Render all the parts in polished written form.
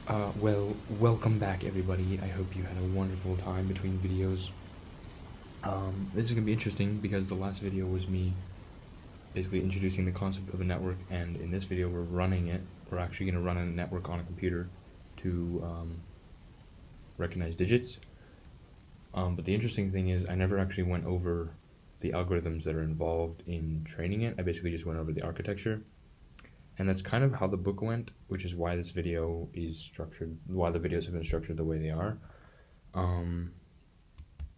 Well, welcome back everybody. I hope you had a wonderful time between videos. This is going to be interesting because the last video was me basically introducing the concept of a network, and in this video we're running it. We're actually going to run a network on a computer to recognize digits. But the interesting thing is I never actually went over the algorithms that are involved in training it. I basically just went over the architecture. And that's kind of how the book went, which is why this video is structured, why the videos have been structured the way they are.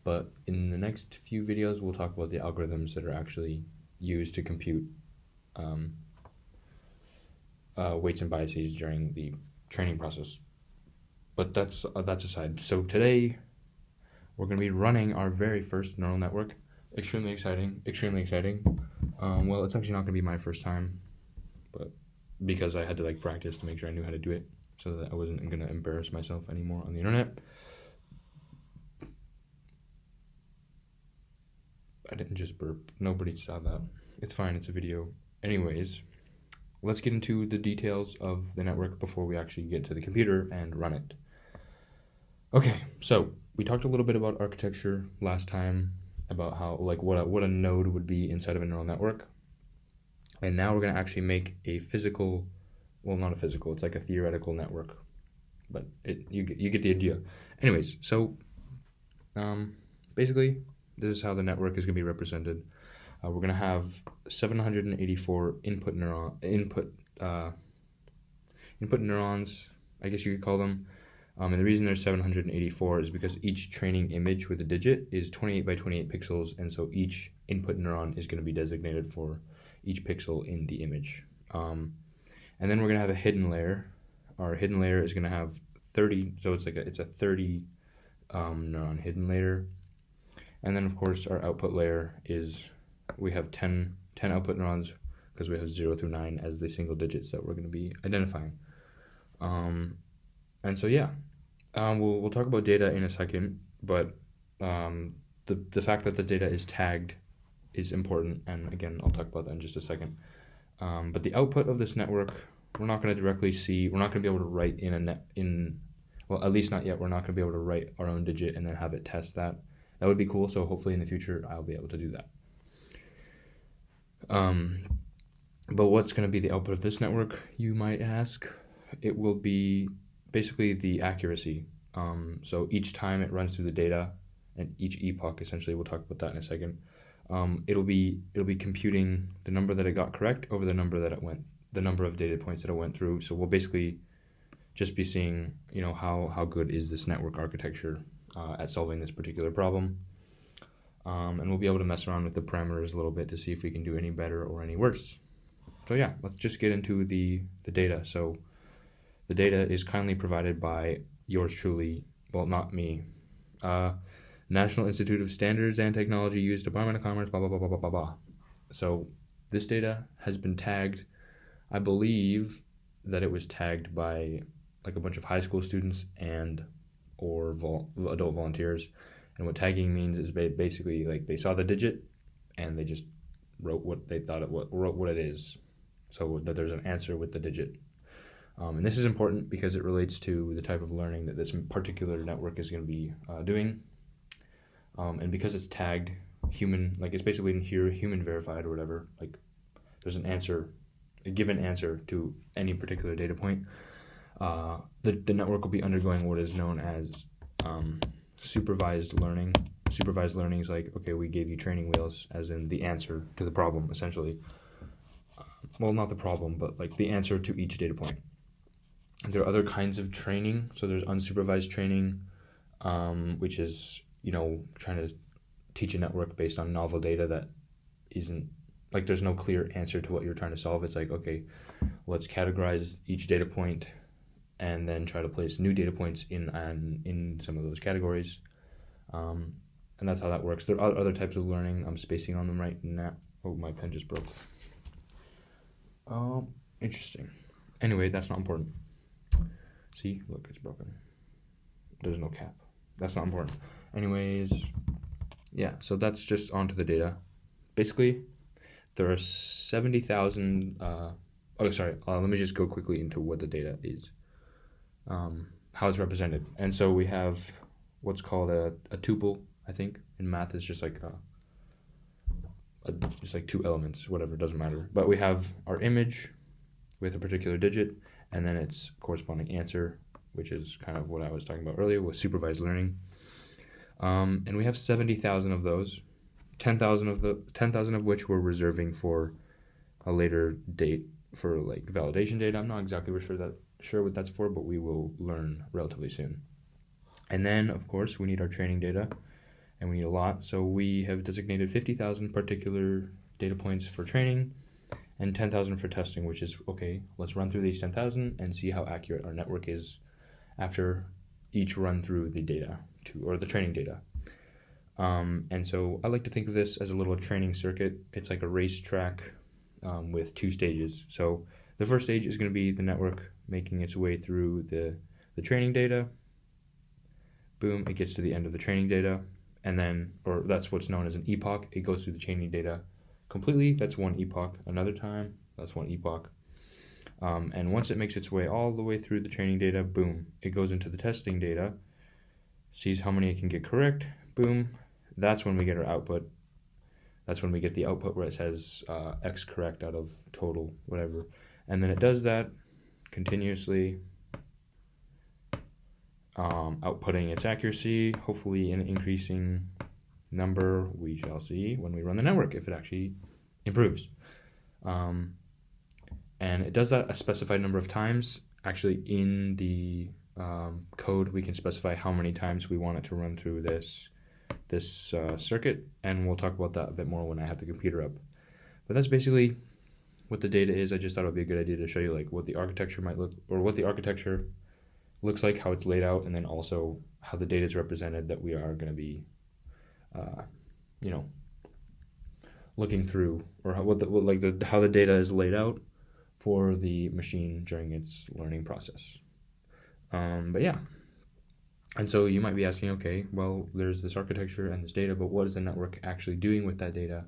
But in the next few videos, we'll talk about the algorithms that are actually used to compute weights and biases during the training process. But that's aside. So today, we're going to be running our very first neural network. Extremely exciting, extremely exciting. Well, it's actually not going to be my first time, but because I had to practice to make sure I knew how to do it so that I wasn't going to embarrass myself anymore on the internet. I didn't just burp. Nobody saw that. It's fine. It's a video. Anyways, let's get into the details of the network before we actually get to the computer and run it. Okay, so we talked a little bit about architecture last time, about how what a node would be inside of a neural network. And now we're going to actually make a physical, well, not a physical, it's like a theoretical network, but you get the idea. Anyways, so basically, this is how the network is going to be represented. We're going to have 784 input neurons, I guess you could call them. And the reason there's 784 is because each training image with a digit is 28 by 28 pixels, and so each input neuron is going to be designated for each pixel in the image. And then we're going to have a hidden layer. Our hidden layer is going to have 30, so it's a 30 neuron hidden layer. And then of course our output layer is, we have 10 output neurons because we have 0 through 9 as the single digits that we're going to be identifying. And so yeah, we'll talk about data in a second, but the fact that the data is tagged is important, and again I'll talk about that in just a second. But the output of this network, we're not going to directly see, we're not going to be able to write well, at least not yet, we're not going to be able to write our own digit and then have it test that. That would be cool, so hopefully in the future I'll be able to do that. But what's going to be the output of this network, you might ask? It will be basically the accuracy. So each time it runs through the data, and each epoch, essentially, we'll talk about that in a second. It'll be computing the number that it got correct over the number of data points that it went through. So we'll basically just be seeing, how good is this network architecture at solving this particular problem. And we'll be able to mess around with the parameters a little bit to see if we can do any better or any worse. So yeah, let's just get into the data. So the data is kindly provided by yours truly, well, not me, National Institute of Standards and Technology, U.S. Department of Commerce, blah, blah, blah, blah, blah, blah, blah. So this data has been tagged. I believe that it was tagged by a bunch of high school students or adult volunteers. And what tagging means is basically they saw the digit and they just wrote what they thought wrote what it is, so that there's an answer with the digit. And this is important because it relates to the type of learning that this particular network is going to be doing. And because it's tagged human, it's basically in here human verified or whatever, there's an answer, a given answer to any particular data point. The network will be undergoing what is known as supervised learning. Supervised learning is okay, we gave you training wheels, as in the answer to the problem, essentially. Well, not the problem, but the answer to each data point. There are other kinds of training. So there's unsupervised training, which is, trying to teach a network based on novel data that isn't, there's no clear answer to what you're trying to solve. It's okay, let's categorize each data point and then try to place new data points in some of those categories. And that's how that works. There are other types of learning. I'm spacing on them right now. Oh, my pen just broke. Oh, interesting. Anyway, that's not important. See, look, it's broken. There's no cap. That's not important. Anyways, yeah, so that's just onto the data. Basically, there are 70,000, let me just go quickly into what the data is. how it's represented. And so we have what's called a tuple, I think. In math, it's just like just like two elements, whatever, it doesn't matter. But we have our image with a particular digit, and then its corresponding answer, which is kind of what I was talking about earlier with supervised learning. And we have 70,000 of those, 10,000 of which we're reserving for a later date for like validation data. I'm not exactly sure what that's for, but we will learn relatively soon. And then, of course, we need our training data, and we need a lot. So we have designated 50,000 particular data points for training and 10,000 for testing, which is, okay, let's run through these 10,000 and see how accurate our network is after each run through the data, or the training data. And so I like to think of this as a little training circuit. It's like a racetrack with two stages. So the first stage is going to be the network making its way through the training data. Boom, it gets to the end of the training data, and then, or that's what's known as an epoch. It goes through the training data completely. That's one epoch. Another time, that's one epoch. And once it makes its way all the way through the training data, boom, it goes into the testing data, sees how many it can get correct, boom, that's when we get our output. That's when we get the output where it says X correct out of total, whatever. And then it does that continuously, outputting its accuracy, hopefully an increasing number. We shall see when we run the network if it actually improves. And it does that a specified number of times. Actually, in the code, we can specify how many times we want it to run through this circuit, and we'll talk about that a bit more when I have the computer up. But that's basically what the data is. I just thought it would be a good idea to show you like what the architecture might look, or what the architecture looks like, how it's laid out, and then also how the data is represented that we are going to be, looking through, or how the data is laid out for the machine during its learning process. But yeah. And so you might be asking, okay, well, there's this architecture and this data, but what is the network actually doing with that data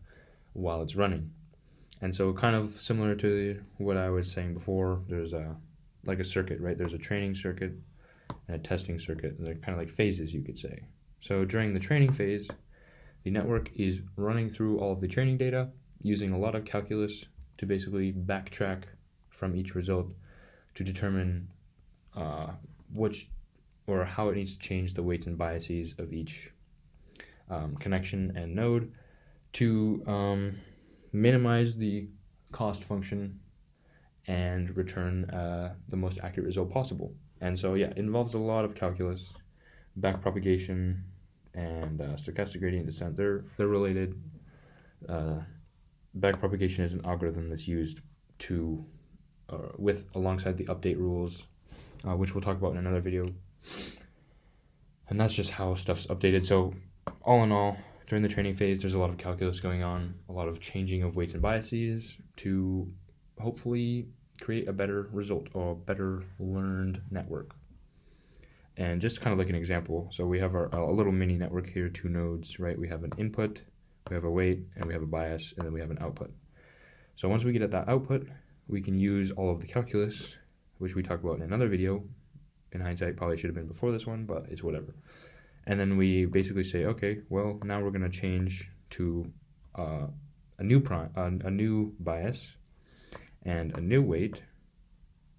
while it's running? And so kind of similar to what I was saying before, there's a circuit, right? There's a training circuit and a testing circuit. They're kind of like phases, you could say. So during the training phase, the network is running through all of the training data, using a lot of calculus to basically backtrack from each result to determine which or how it needs to change the weights and biases of each connection and node to minimize the cost function and return the most accurate result possible. And so, yeah, it involves a lot of calculus, backpropagation, and stochastic gradient descent. They're related. Backpropagation is an algorithm that's used to alongside the update rules, which we'll talk about in another video. And that's just how stuff's updated. So all in all, during the training phase, there's a lot of calculus going on, a lot of changing of weights and biases to hopefully create a better result or a better learned network. And just kind of like an example, so we have a little mini network here, 2 nodes, right? We have an input, we have a weight, and we have a bias, and then we have an output. So once we get at that output, we can use all of the calculus, which we talk about in another video. In hindsight, probably should have been before this one, but it's whatever. And then we basically say, okay, well, now we're going to change to a new bias and a new weight,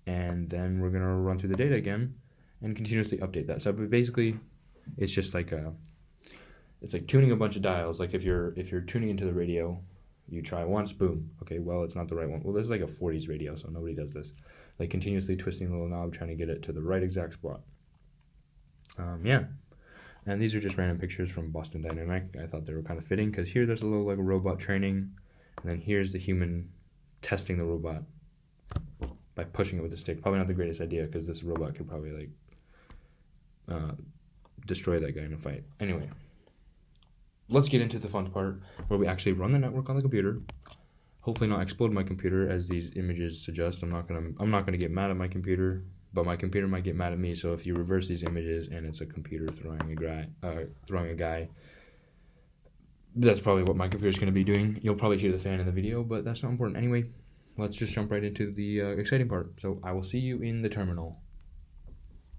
and then we're going to run through the data again and continuously update that. So basically, it's just like it's like tuning a bunch of dials. Like if you're tuning into the radio, you try once, boom. Okay, well, it's not the right one. Well, this is like a 40s radio, so nobody does this. Like continuously twisting the little knob, trying to get it to the right exact spot. Yeah. And these are just random pictures from Boston Dynamic. I thought they were kind of fitting because here there's a little like robot training, and then here's the human testing the robot by pushing it with a stick. Probably not the greatest idea because this robot could probably like destroy that guy in a fight. Anyway, let's get into the fun part where we actually run the network on the computer. Hopefully not explode my computer as these images suggest. I'm not gonna get mad at my computer, but my computer might get mad at me. So if you reverse these images and it's a computer throwing a guy, that's probably what my computer's gonna be doing. You'll probably hear the fan in the video, but that's not important. Anyway, let's just jump right into the exciting part. So I will see you in the terminal.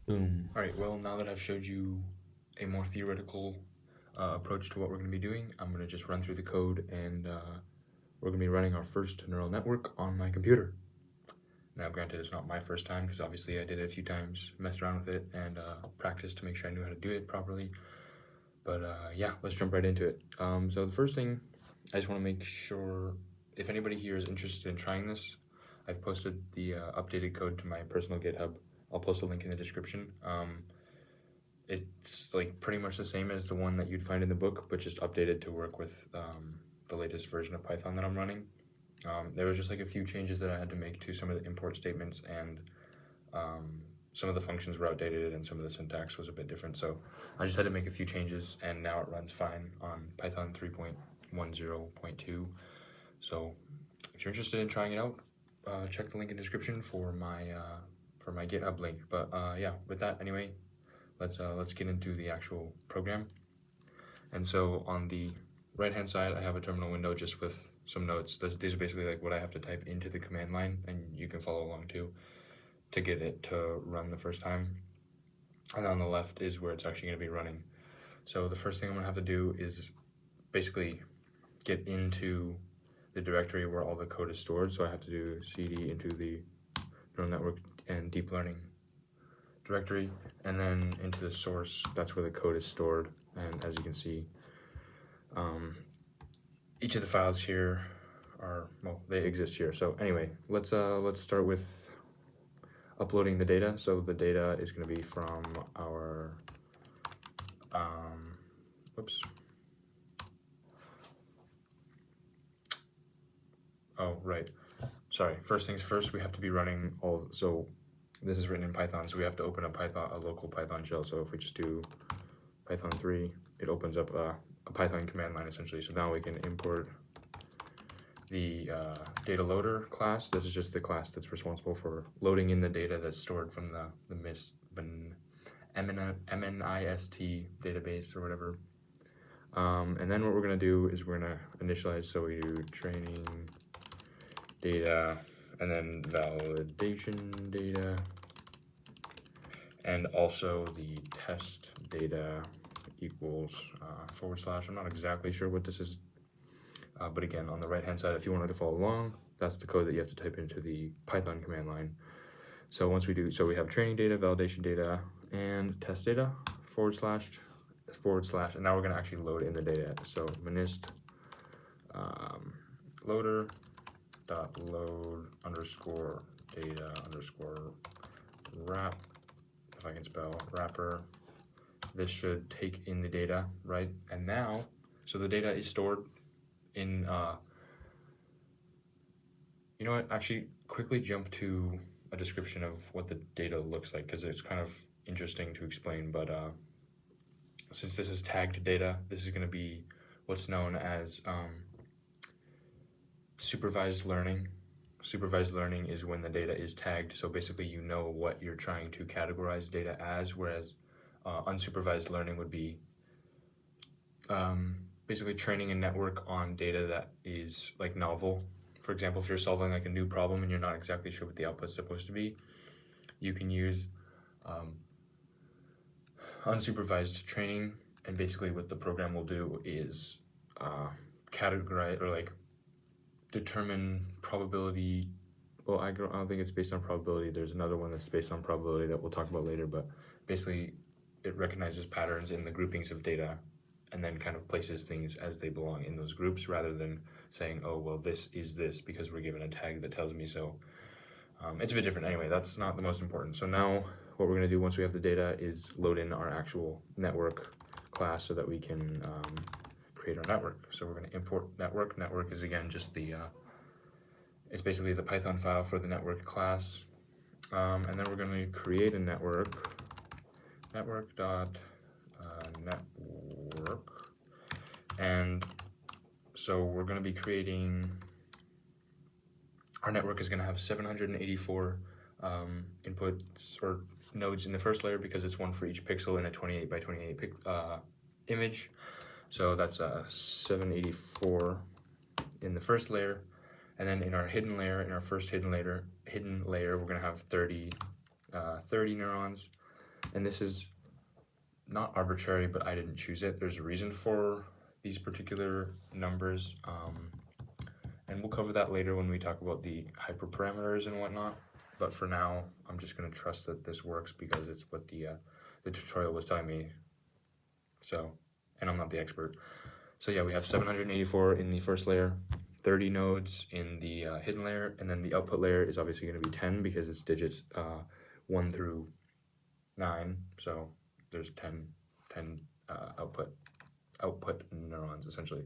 Boom. All right, well, now that I've showed you a more theoretical approach to what we're going to be doing, I'm going to just run through the code, and we're going to be running our first neural network on my computer. Now, granted, it's not my first time, because obviously I did it a few times, messed around with it, and practiced to make sure I knew how to do it properly. But yeah, let's jump right into it. So the first thing, I just want to make sure, if anybody here is interested in trying this, I've posted the updated code to my personal GitHub. I'll post a link in the description. It's like pretty much the same as the one that you'd find in the book, but just updated to work with the latest version of Python that I'm running. There was just like a few changes that I had to make to some of the import statements, and some of the functions were outdated and some of the syntax was a bit different. So I just had to make a few changes, and now it runs fine on Python 3.10.2. So if you're interested in trying it out, check the link in the description for my GitHub link. But yeah, with that anyway, let's get into the actual program. And so on the right hand side, I have a terminal window just with some notes. These are basically like what I have to type into the command line, and you can follow along too to get it to run the first time. And on the left is where it's actually going to be running. So the first thing I'm going to have to do is basically get into the directory where all the code is stored. So I have to do cd into the neural network and deep learning directory, and then into the source. That's where the code is stored. And as you can see, each of the files here are, well, they exist here. So anyway, let's start with uploading the data. So the data is going to be from our whoops. Oh, right. Sorry. First things first, we have to be running all. So this is written in Python, so we have to open a local Python shell. So if we just do Python 3, it opens up a Python command line essentially. So now we can import the data loader class. This is just the class that's responsible for loading in the data that's stored from the MNIST database or whatever. And then what we're going to do is we're going to initialize. So we do training data and then validation data, and also the test data equals /. I'm not exactly sure what this is, but again, on the right hand side, if you wanted to follow along, that's the code that you have to type into the Python command line. So once we do, so we have training data, validation data, and test data // and now we're going to actually load in the data. So minist loader dot load underscore data underscore wrap, if I can spell, wrapper. This should take in the data, right? And now, so the data is stored in, you know what, actually quickly jump to a description of what the data looks like, because it's kind of interesting to explain. But since this is tagged data, this is going to be what's known as supervised learning. Supervised learning is when the data is tagged, so basically you know what you're trying to categorize data as, whereas unsupervised learning would be basically training a network on data that is like novel. For example, if you're solving like a new problem and you're not exactly sure what the output's supposed to be, you can use unsupervised training, and basically what the program will do is categorize or like determine probability. Well, I don't think it's based on probability. There's another one that's based on probability that we'll talk about later, but basically it recognizes patterns in the groupings of data and then kind of places things as they belong in those groups, rather than saying, oh, well, this is this because we're given a tag that tells me so. It's a bit different. Anyway, that's not the most important. So now what we're going to do once we have the data is load in our actual network class so that we can create our network. So we're going to import network. Network is, again, just the, it's basically the Python file for the network class. And then we're going to create a network, network.Network. And so we're going to be creating, our network is going to have 784 inputs or nodes in the first layer, because it's one for each pixel in a 28 by 28 image. So that's 784 in the first layer. And then in our hidden layer, in our first hidden layer, we're going to have 30 neurons. And this is not arbitrary, but I didn't choose it. There's a reason for these particular numbers, and we'll cover that later when we talk about the hyperparameters and whatnot. But for now, I'm just going to trust that this works because it's what the tutorial was telling me. So, and I'm not the expert. So yeah, we have 784 in the first layer, 30 nodes in the hidden layer, and then the output layer is obviously going to be 10 because it's digits 1 through 9. So there's 10 output neurons essentially.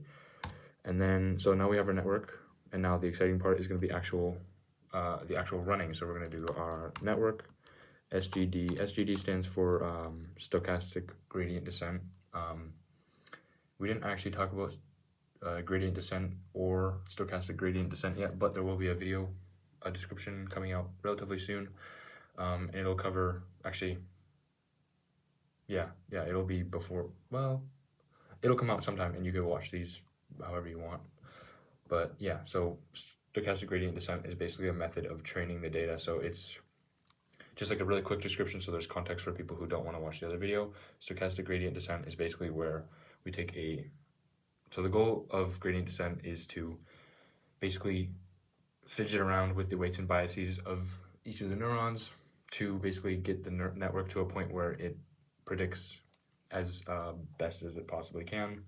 And then so now we have our network, and now the exciting part is going to be the actual running. So we're going to do our network SGD. SGD stands for stochastic gradient descent. We didn't actually talk about gradient descent or stochastic gradient descent yet, but there will be a video description coming out relatively soon. And it'll cover, actually, yeah, it'll be before, well, it'll come out sometime and you can watch these however you want. But yeah, so stochastic gradient descent is basically a method of training the data. So it's just like a really quick description, so there's context for people who don't want to watch the other video. Stochastic gradient descent is basically where we take so the goal of gradient descent is to basically fidget around with the weights and biases of each of the neurons to basically get the network to a point where it predicts as best as it possibly can,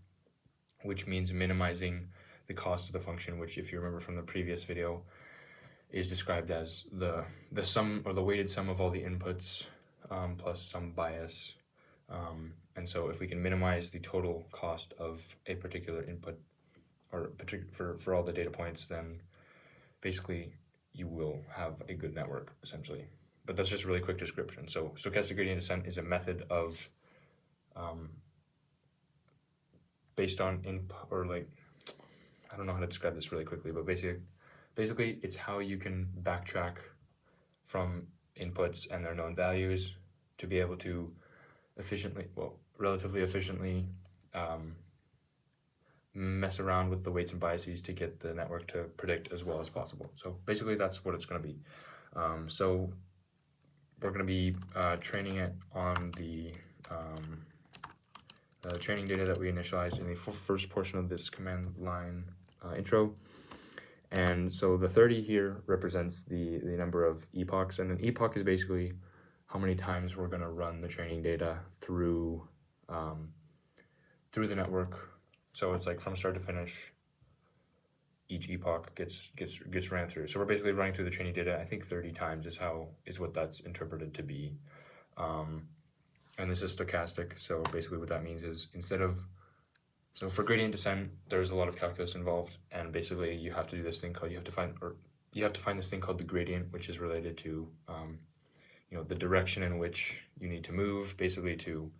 which means minimizing the cost of the function, which, if you remember from the previous video, is described as the sum or the weighted sum of all the inputs plus some bias. And so if we can minimize the total cost of a particular input or for all the data points, then basically you will have a good network essentially. But that's just a really quick description. So stochastic gradient descent is a method of based on input, or like, I don't know how to describe this really quickly, but basically it's how you can backtrack from inputs and their known values to be able to relatively efficiently mess around with the weights and biases to get the network to predict as well as possible. So basically that's what it's going to be. So we're going to be training it on the training data that we initialized in the first portion of this command line intro. And so the 30 here represents the number of epochs, and an epoch is basically how many times we're going to run the training data through the network. So it's like from start to finish, each epoch gets ran through. So we're basically running through the training data, I think 30 times is what that's interpreted to be. And this is stochastic, so basically what that means is so for gradient descent, there's a lot of calculus involved, and basically you have to do this thing called, you have to find this thing called the gradient, which is related to the direction in which you need to move, basically to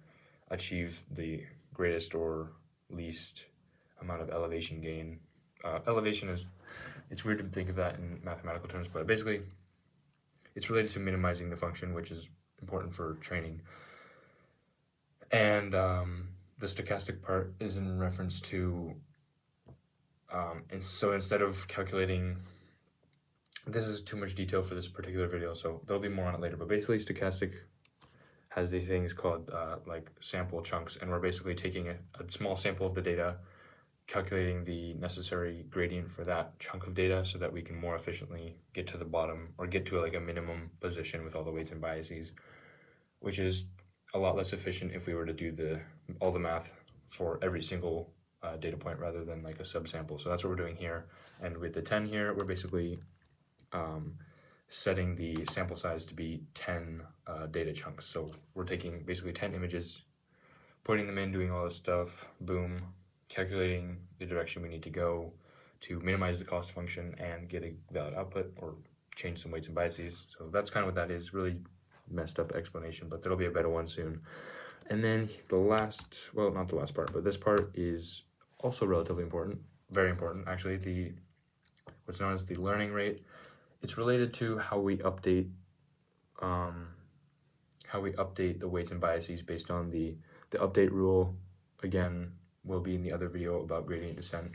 achieve the greatest or least amount of elevation gain. Elevation it's weird to think of that in mathematical terms, but basically it's related to minimizing the function, which is important for training. And the stochastic part is in reference to, and so instead of calculating, this is too much detail for this particular video, so there'll be more on it later, but basically stochastic has these things called like sample chunks, and we're basically taking a small sample of the data, calculating the necessary gradient for that chunk of data so that we can more efficiently get to the bottom, or get to like a minimum position with all the weights and biases, which is a lot less efficient if we were to do all the math for every single data point rather than like a subsample. So that's what we're doing here. And with the 10 here, we're basically setting the sample size to be 10 data chunks. So we're taking basically 10 images, putting them in, doing all this stuff, boom, calculating the direction we need to go to minimize the cost function and get a valid output or change some weights and biases. So that's kind of what that is. Really messed up explanation, but there'll be a better one soon. And then the last, well, not the last part, but this part is also relatively important, very important actually, what's known as the learning rate. It's related to how we update the weights and biases based on the update rule. Again, will be in the other video about gradient descent.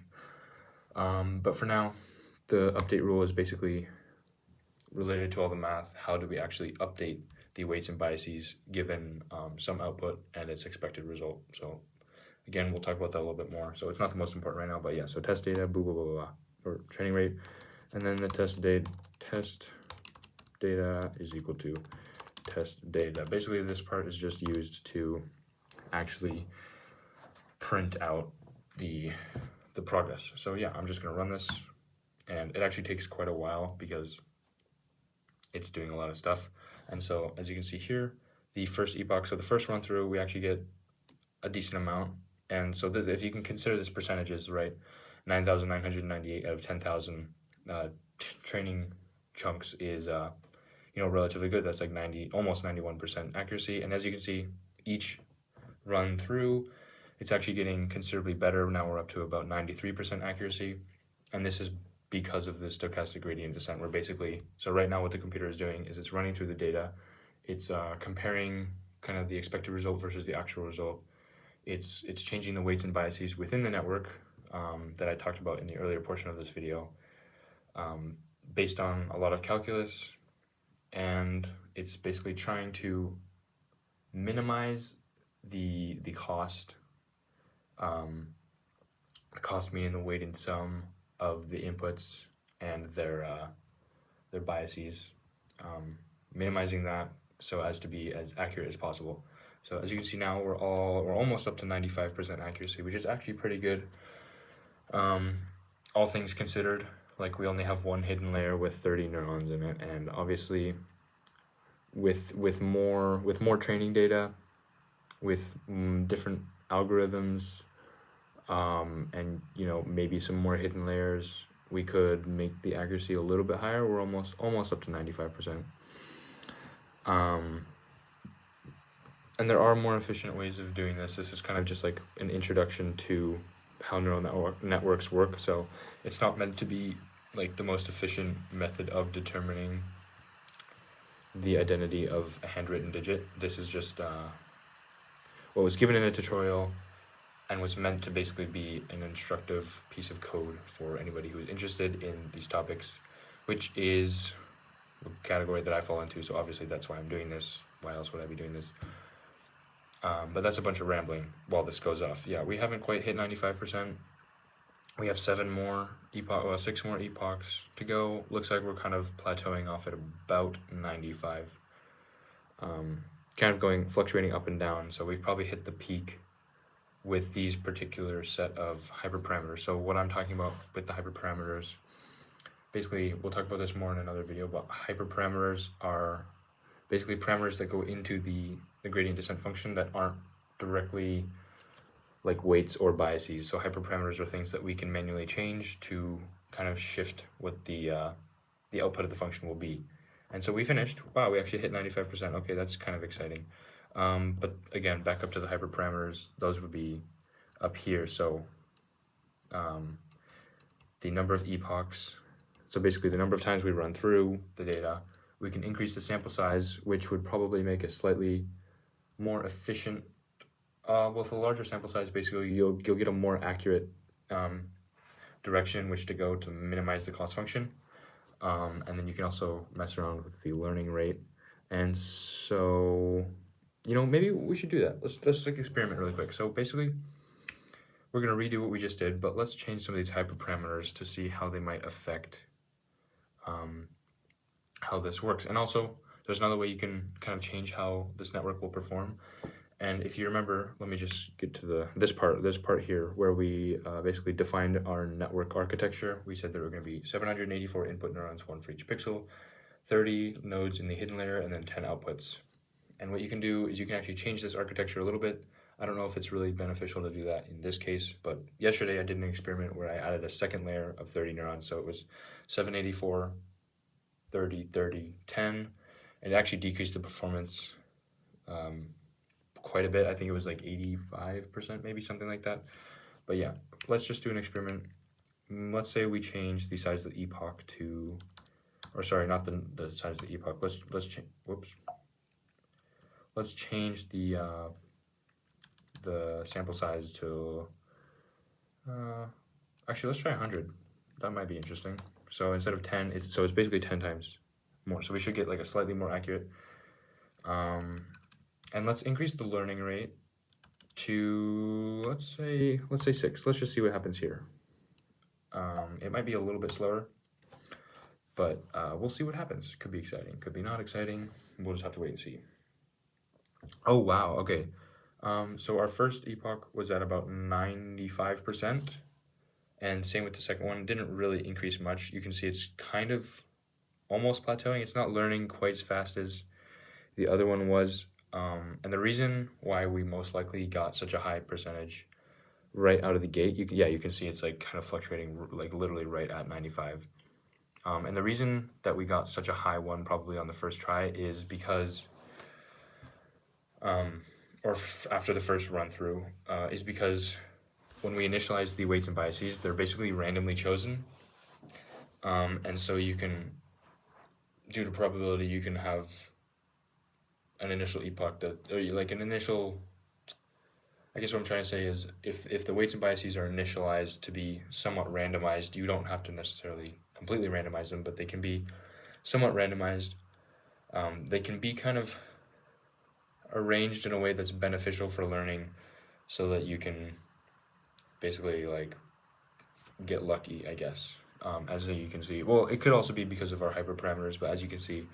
But for now, the update rule is basically related to all the math. How do we actually update the weights and biases given some output and its expected result. So again, we'll talk about that a little bit more. So it's not the most important right now, but yeah, so test data, blah, blah, blah, blah, or training rate, and then the test data is equal to test data. Basically, this part is just used to actually print out the progress. So yeah, I'm just gonna run this, and it actually takes quite a while because it's doing a lot of stuff. And so as you can see here, the first epoch, so the first run through, we actually get a decent amount. And so if you can consider this percentages, right, 9,998 out of 10,000 training chunks is relatively good. That's like almost 91% accuracy. And as you can see, each run through, it's actually getting considerably better. Now we're up to about 93% accuracy, and this is because of the stochastic gradient descent. We're basically, so right now what the computer is doing is it's running through the data, it's comparing kind of the expected result versus the actual result. It's changing the weights and biases within the network that I talked about in the earlier portion of this video, based on a lot of calculus, and it's basically trying to minimize the cost, the cost meaning the weighted sum of the inputs and their biases, minimizing that so as to be as accurate as possible. So as you can see now, we're almost up to 95% accuracy, which is actually pretty good. All things considered, like we only have one hidden layer with 30 neurons in it, and obviously with more training data, with different algorithms, and maybe some more hidden layers, we could make the accuracy a little bit higher. We're almost up to 95%. And there are more efficient ways of doing this. This is kind of just like an introduction to how neural networks work. So it's not meant to be like the most efficient method of determining the identity of a handwritten digit. This is just what was given in a tutorial and was meant to basically be an instructive piece of code for anybody who is interested in these topics, which is a category that I fall into. So obviously that's why I'm doing this. Why else would I be doing this? But that's a bunch of rambling while this goes off. Yeah, we haven't quite hit 95%. We have 6 more epochs to go. Looks like we're kind of plateauing off at about 95. Kind of fluctuating up and down. So we've probably hit the peak with these particular set of hyperparameters. So what I'm talking about with the hyperparameters, basically, we'll talk about this more in another video, but hyperparameters are basically parameters that go into the gradient descent function that aren't directly like weights or biases. So hyperparameters are things that we can manually change to kind of shift what the output of the function will be. And so we finished. Wow, we actually hit 95%. Okay, that's kind of exciting. But again, back up to the hyperparameters, those would be up here. So the number of epochs, so basically the number of times we run through the data, we can increase the sample size, which would probably make a slightly more efficient, with a larger sample size, basically you'll get a more accurate direction in which to go to minimize the cost function. And then you can also mess around with the learning rate. And so, maybe we should do that. Let's like experiment really quick. So basically, we're gonna redo what we just did, but let's change some of these hyperparameters to see how they might affect how this works. And also, there's another way you can kind of change how this network will perform. And if you remember, let me just get to this part here, where we basically defined our network architecture. We said there were going to be 784 input neurons, 1 for each pixel, 30 nodes in the hidden layer, and then 10 outputs. And what you can do is you can actually change this architecture a little bit. I don't know if it's really beneficial to do that in this case, but yesterday I did an experiment where I added a second layer of 30 neurons. So it was 784, 30, 30, 10, and it actually decreased the performance quite a bit. I think it was like 85%, maybe something like that. But yeah, let's just do an experiment. Let's say we change the size of the epoch to, or sorry, not the size of the epoch. Let's change. Whoops. Let's change the sample size to. Actually, let's try 100. That might be interesting. So instead of 10, it's basically 10 times more. So we should get like a slightly more accurate And let's increase the learning rate to, let's say 6. Let's just see what happens here. It might be a little bit slower, but we'll see what happens. Could be exciting, could be not exciting. We'll just have to wait and see. Oh, wow, okay. So our first epoch was at about 95%, and same with the second one. Didn't really increase much. You can see it's kind of almost plateauing. It's not learning quite as fast as the other one was. And the reason why we most likely got such a high percentage right out of the gate, you can see it's like kind of fluctuating, like literally right at 95. And the reason that we got such a high one probably on the first try is because, after the first run through, is because when we initialize the weights and biases, they're basically randomly chosen. And so you can, due to probability, you can have an initial epoch that, or like an initial, I guess what I'm trying to say is if the weights and biases are initialized to be somewhat randomized, you don't have to necessarily completely randomize them, but they can be somewhat randomized. They can be kind of arranged in a way that's beneficial for learning so that you can basically like get lucky, I guess. As you can see, well, it could also be because of our hyperparameters, but as you can see,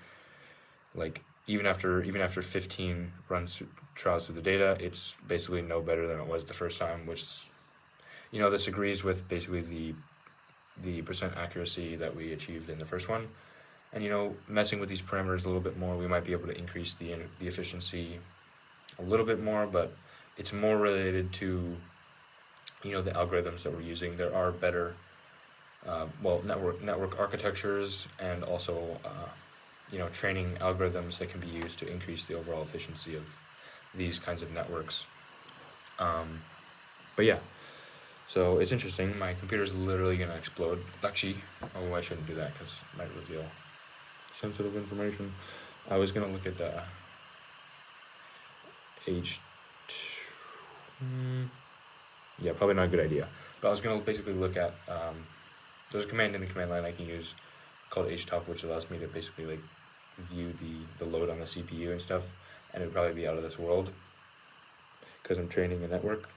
like even after 15 trials through the data, it's basically no better than it was the first time, which, this agrees with basically the percent accuracy that we achieved in the first one. And messing with these parameters a little bit more, we might be able to increase the efficiency a little bit more, but it's more related to the algorithms that we're using. There are better network architectures, and also training algorithms that can be used to increase the overall efficiency of these kinds of networks. But yeah, so it's interesting. My computer's literally gonna explode. Actually, I shouldn't do that because it might reveal sensitive information. I was gonna look at the yeah, probably not a good idea. But I was gonna basically look at there's a command in the command line I can use called htop, which allows me to basically like view the load on the CPU and stuff, and it would probably be out of this world because I'm training a network.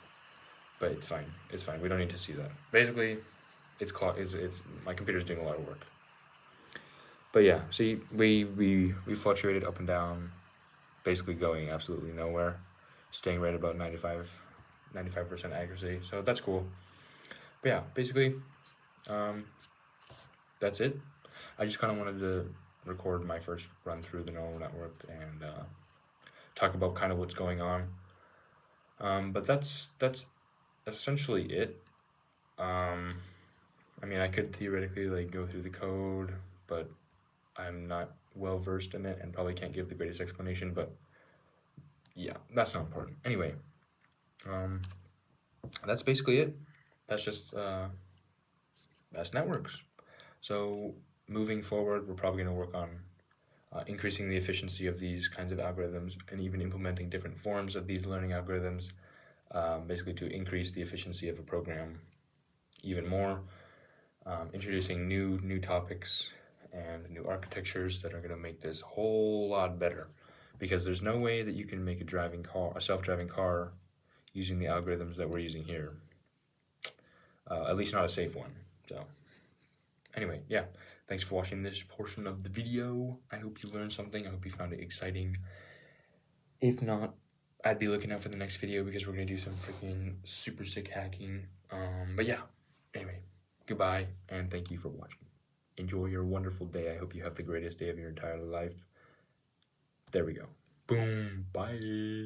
But it's fine. It's fine. We don't need to see that. Basically, it's my computer's doing a lot of work. But yeah, see, we fluctuated up and down, basically going absolutely nowhere, staying right about 95% accuracy. So that's cool. But yeah, basically, that's it. I just kind of wanted to record my first run through the neural network and talk about kind of what's going on. But that's essentially it. I mean, I could theoretically like go through the code, but I'm not well versed in it and probably can't give the greatest explanation. But yeah, that's not important. Anyway, that's basically it. That's just that's networks. So moving forward, we're probably going to work on increasing the efficiency of these kinds of algorithms, and even implementing different forms of these learning algorithms, basically to increase the efficiency of a program even more, introducing new topics and new architectures that are going to make this a whole lot better, because there's no way that you can make a self-driving car using the algorithms that we're using here, at least not a safe one. So anyway, yeah, thanks for watching this portion of the video. I hope you learned something. I hope you found it exciting. If not, I'd be looking out for the next video because we're going to do some freaking super sick hacking. But yeah, anyway, goodbye, and thank you for watching. Enjoy your wonderful day. I hope you have the greatest day of your entire life. There we go. Boom. Bye.